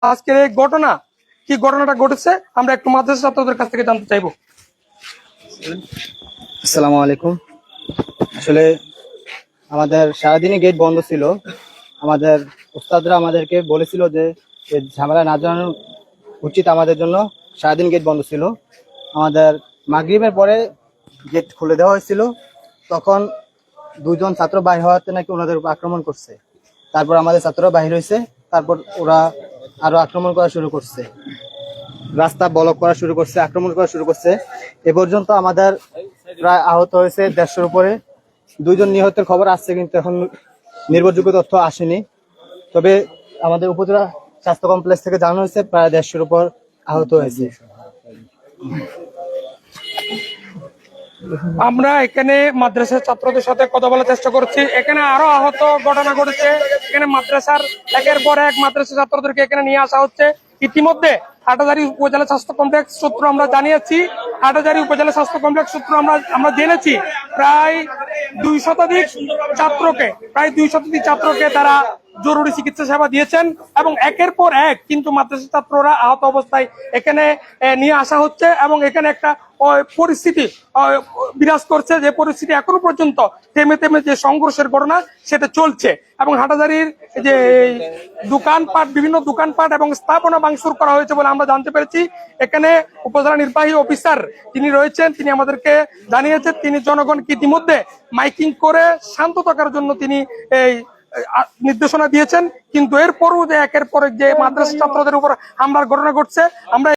আজকের এই ঘটনা, কি ঘটনাটা ঘটেছে আমরা একটু মাদ্রাসা ছাত্রদের কাছ থেকে জানতে চাইবো। আসসালামু আলাইকুম। আসলে আমাদের সারাদিনই গেট বন্ধ ছিল। আমাদের উস্তাদরা আমাদেরকে বলেছিল যে এই ঝামেলা না জানানো উচিত আমাদের জন্য। সারাদিন গেট বন্ধ ছিল। আমাদের মাগরিবের পরে গেট খুলে দেওয়া হয়েছিল। তখন দুজন ছাত্র বাইর হওয়াতে নাকি ওনাদের উপর আক্রমণ করছে। তারপর আমাদের ছাত্ররা বাইর হয়েছে। তারপর ওরা আরো আক্রমণ করা শুরু করছে, রাস্তা ব্লক করা শুরু করছে, আক্রমণ করা শুরু করছে। এ পর্যন্ত আমাদের প্রায় আহত হয়েছে 150-র উপরে। 2জন নিহতের খবর আসছে, কিন্তু এখন নির্ভরযোগ্য তথ্য আসেনি। তবে আমাদের উপজেলা স্বাস্থ্য কমপ্লেক্স থেকে জানানো হয়েছে প্রায় 150-র উপর আহত হয়েছে। আমরা এখানে মাদ্রাসার ছাত্রদের সাথে কথা বলার চেষ্টা করছি। এখানে আরো আহত ঘটনা ঘটেছে। এখানে মাদ্রাসার একের পর এক মাদ্রাসা ছাত্রদেরকে এখানে নিয়ে আসা হচ্ছে। ইতিমধ্যে হাটাজারি উপজেলা স্বাস্থ্য কমপ্লেক্স সূত্র আমরা জানিয়েছি, হাটাজারি উপজেলা স্বাস্থ্য কমপ্লেক্স সূত্র আমরা জেনেছি প্রায় 200 ছাত্রকে তারা জরুরি চিকিৎসা সেবা দিয়েছেন এবং একের পর এক কিন্তু মাদ্রাসা ছাত্ররা আহত অবস্থায় এখানে নিয়ে আসা হচ্ছে এবং এখানে একটা পরিস্থিতি বিরাজ করছে, যে পরিস্থিতি এখনো পর্যন্ত থেমে থেমে যে সংঘর্ষের ঘটনা সেটা চলছে। এবং হাটাজারির যে দোকানপাট, বিভিন্ন দোকানপাট এবং স্থাপনা ভাঙচুর করা হয়েছে বলে আমরা জানতে পেরেছি। এখানে উপজেলা নির্বাহী অফিসার তিনি রয়েছেন, তিনি আমাদেরকে জানিয়েছেন তিনি জনগণকে ইতিমধ্যে মাইকিং করে শান্ত থাকার জন্য তিনি এই নির্দেশনা দিয়েছেন। কিন্তু এরপরও যে একের পর এক যে মাদ্রাসা ছাত্রদের উপর হামলার ঘটনা ঘটছে, আমরা